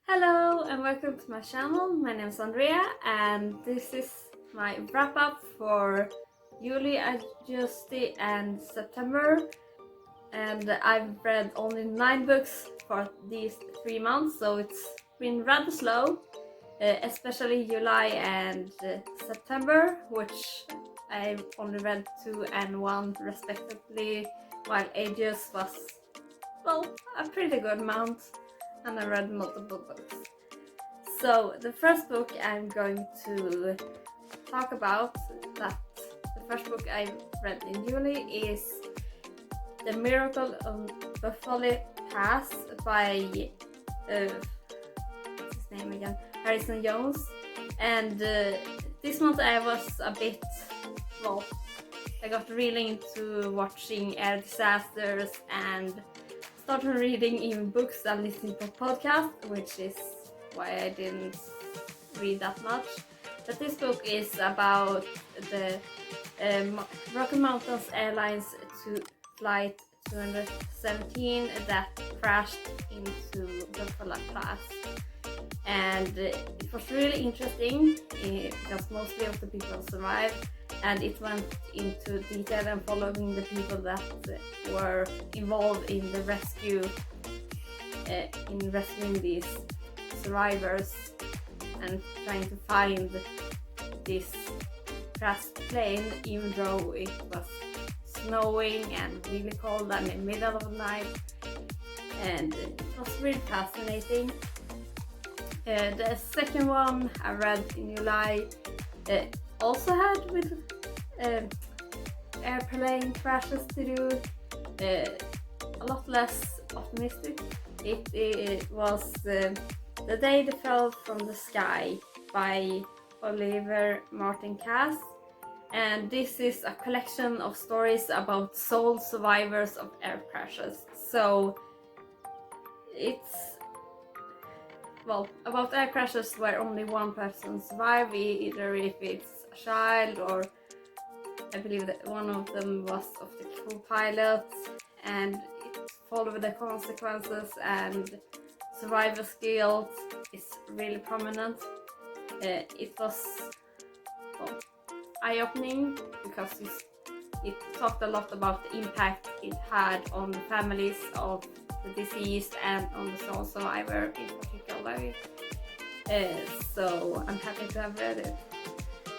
Hello and welcome to my channel. My name is Andrea and this is my wrap up for July, August and September, and I've read only 9 books for these 3 months, so it's been rather slow, especially July and September, which I've only read 2 and 1 respectively, while August was, well, a pretty good amount, and I read multiple books. So the first book I'm going to talk about, that the first book I read in July, is The Miracle of Buffalo Pass by what's his name again? Harrison Jones. And this month I was a bit, well, I got really into watching air disasters and started reading even books and listening to podcasts, which is why I didn't read that much. But this book is about the Rocky Mountains Airlines to flight 217 that crashed into Buffalo Pass. And it was really interesting because mostly of the people survived, and it went into detail and following the people that were involved in the rescue, in rescuing these survivors and trying to find this crashed plane, even though it was snowing and really cold and in the middle of the night. And it was really fascinating. The second one I read in July also had with airplane crashes to do, a lot less optimistic. It was The Day They Fell from the Sky by Oliver Martin Cass, and this is a collection of stories about sole survivors of air crashes. So it's, well, about air crashes where only one person survived, either if it's a child or I believe that one of them was of the co-pilot, and it followed the consequences, and survivor skills is really prominent. It was, well, eye-opening because it talked a lot about the impact it had on the families of the deceased and on the sole survivor in particular. So I'm happy to have read it.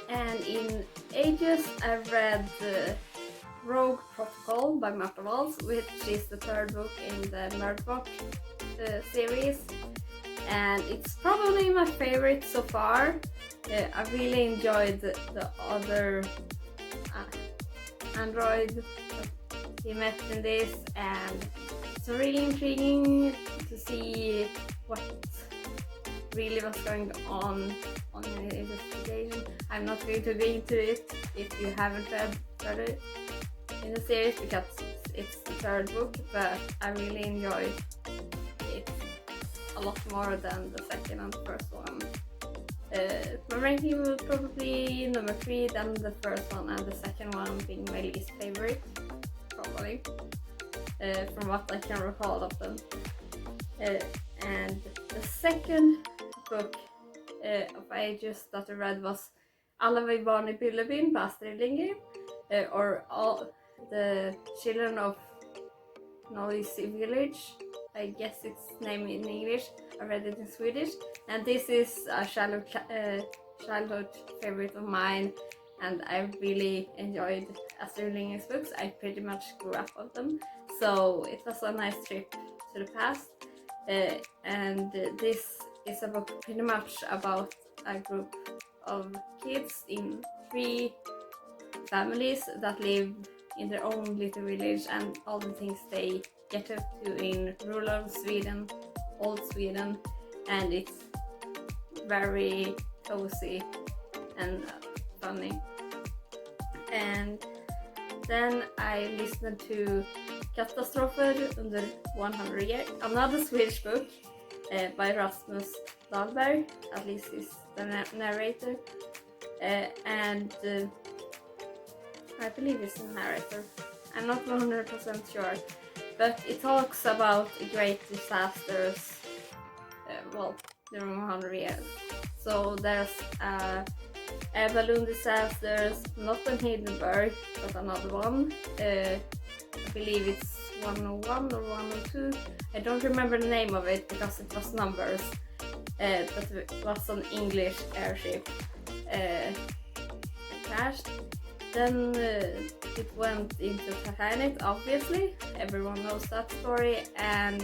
And in August I read Rogue Protocol by Martha Walsh, which is the third book in the Murderbot series, and it's probably my favorite so far. I really enjoyed the other android he met in this, and it's really intriguing to see what really was going on in the investigation. I'm not going to go into it if you haven't read it in the series because it's the third book, but I really enjoyed it a lot more than the second and the first one. My ranking will probably number 3, then the first one, and the second one being my least favorite, probably, from what I can recall of them. And the second book of ages that I read was Alla vi barn I Bullerbyn by Astrid Lindgren, or All the Children of Noisy Village. I guess it's named in English. I read it in Swedish, and this is a childhood favorite of mine, and I really enjoyed Astrid Lindgren's books. I pretty much grew up on them, so it was a nice trip to the past. And this is a book pretty much about a group of kids in 3 families that live in their own little village and all the things they get up to in rural Sweden, old Sweden, and it's very cozy and funny. And then I listened to Katastrofer under 100 years, another Swedish book by Rasmus Dahlberg, at least he's the narrator, and I believe it's the narrator, I'm not 100% sure, but it talks about great disasters, well, during 100 years. So there's air balloon disasters, not in Hindenburg, but another one. I believe it's 101 or 102. I don't remember the name of it because it was numbers, but it was an English airship crashed. Then it went into Titanic, obviously. Everyone knows that story, and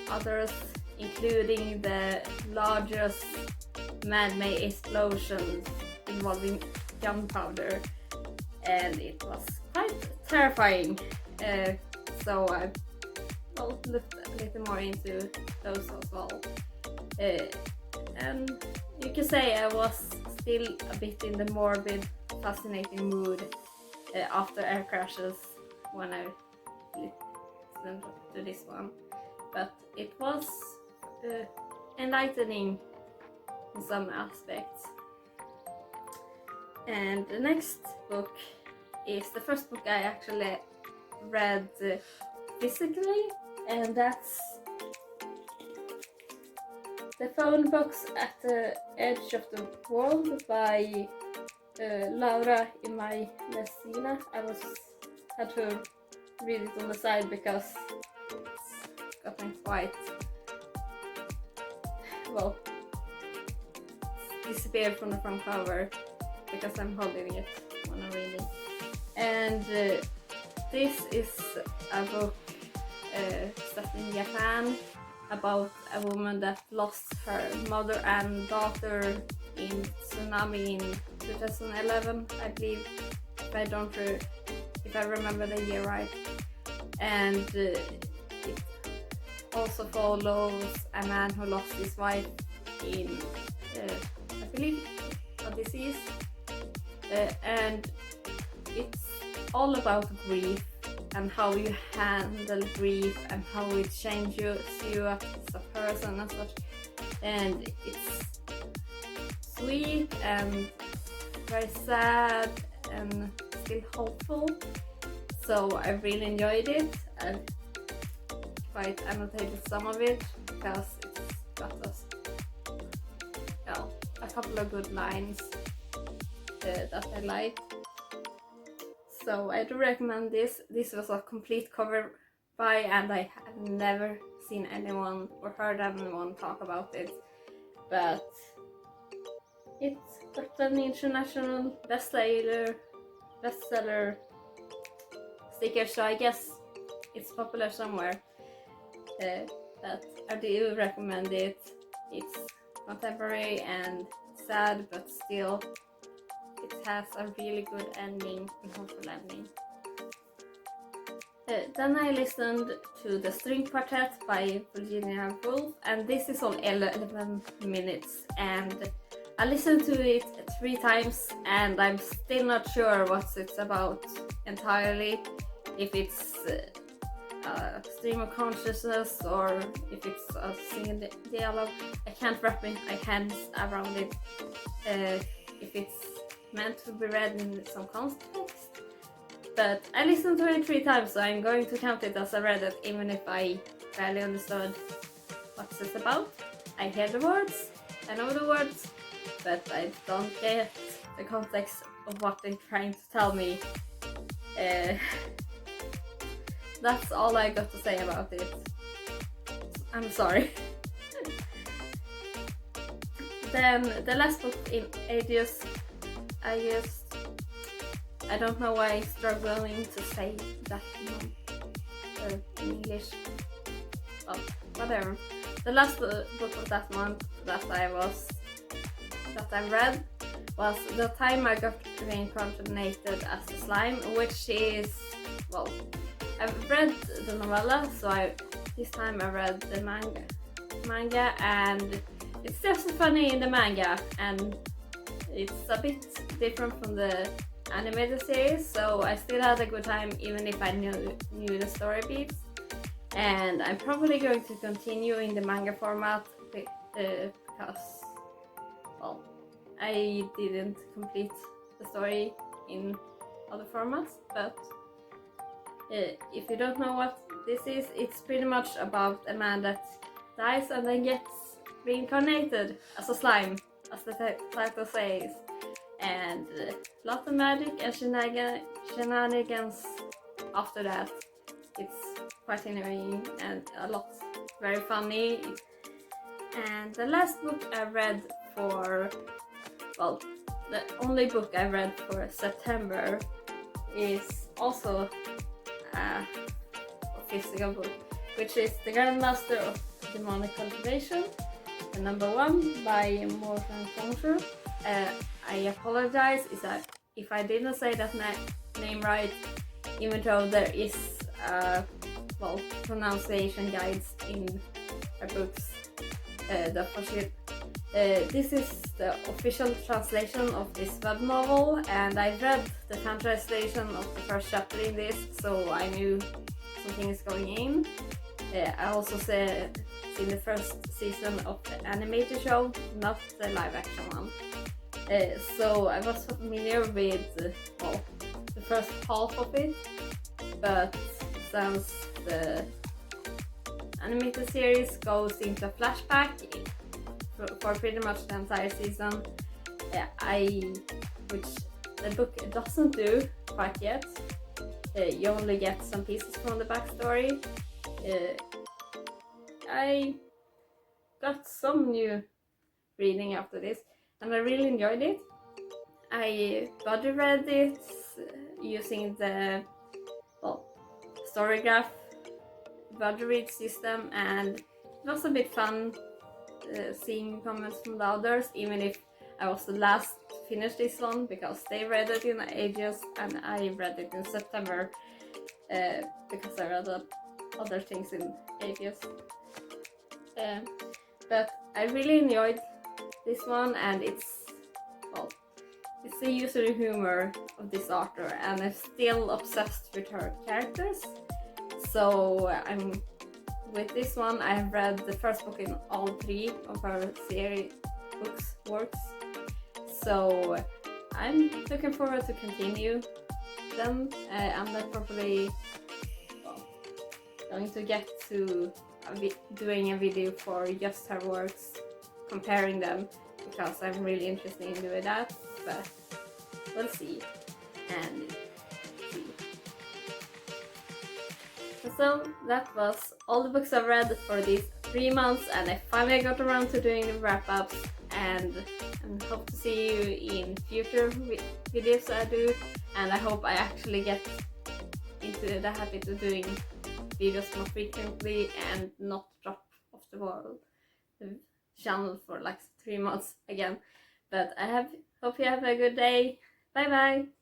others, including the largest man-made explosions involving gunpowder, and it was quite terrifying. So I looked a little more into those as well. And you can say I was still a bit in the morbid, fascinating mood after air crashes when I listened to this one. But it was enlightening in some aspects. And the next book is the first book I actually read physically, and that's The Phone Box at the Edge of the World by Laura Imai Messina. I had to read it on the side because it's gotten quite disappeared from the front cover because I'm holding it when I'm reading. And this is a book set in Japan about a woman that lost her mother and daughter in tsunami in 2011, I believe, if I remember the year right. And it also follows a man who lost his wife in, I believe, a disease. And it's all about grief and how you handle grief and how it changes you as a person and such. And it's sweet and very sad and still hopeful. So I really enjoyed it. I quite annotated some of it because it's got a couple of good lines that I like. So I do recommend this. This was a complete cover by, and I have never seen anyone or heard anyone talk about it, but it got an international bestseller sticker, so I guess it's popular somewhere. But I do recommend it. It's contemporary and sad, but still it has a really good ending and hopeful ending. Then I listened to The String Quartet by Virginia Woolf, and this is on 11 minutes, and I listened to it 3 times and I'm still not sure what it's about entirely, if it's a stream of consciousness or if it's a single dialogue. I can't wrap my hands around it, if it's meant to be read in some context. But I listened to it 3 times, so I'm going to count it as I read it, even if I barely understood what it's about. I hear the words, I know the words, but I don't get the context of what they're trying to tell me. That's all I got to say about it. I'm sorry. Then the last book in ages, I don't know why I'm struggling to say that in English. Well, whatever. The last book of that month that I read was The Time I Got Reincarnated as a Slime, which is, well, I've read the novella, so this time I read the manga, and it's just funny in the manga, and it's a bit different from the animated series, so I still had a good time even if I knew the story beats. And I'm probably going to continue in the manga format because, well, I didn't complete the story in other formats. But if you don't know what this is, it's pretty much about a man that dies and then gets reincarnated as a slime, as the title says, and lots of magic and shenanigans after that. It's quite annoying and a lot very funny. And the last book I read for, well, the only book I read for September is also a physical book, which is The Grandmaster of Demonic Cultivation, the #1 by Morten Thorsrud. I apologize if I didn't say that name right, even though there is pronunciation guides in her books. This is the official translation of this web novel, and I read the translation of the first chapter in this, so I knew something is going in. I also seen the first season of the animated show, not the live action one. So I was familiar with the first half of it, but since the animated series goes into a flashback for pretty much the entire season, which the book doesn't do quite yet. You only get some pieces from the backstory. I got some new reading after this, and I really enjoyed it. I buddy read it using the Storygraph buddy read system, and it was a bit fun seeing comments from the others, even if I was the last to finish this one because they read it in ages and I read it in September because I read other things in ages. But I really enjoyed this one, and it's the usual humor of this author, and I'm still obsessed with her characters. So with this one, I have read the first book in all 3 of her series works. So I'm looking forward to continue them. I'm not probably going to get to doing a video for just her works, comparing them, because I'm really interested in doing that, but we'll see. And so that was all the books I've read for these 3 months, and I finally got around to doing the wrap-ups, and I hope to see you in future videos I do, and I hope I actually get into the habit of doing videos more frequently and not drop off the channel for like 3 months again. But hope you have a good day. Bye bye!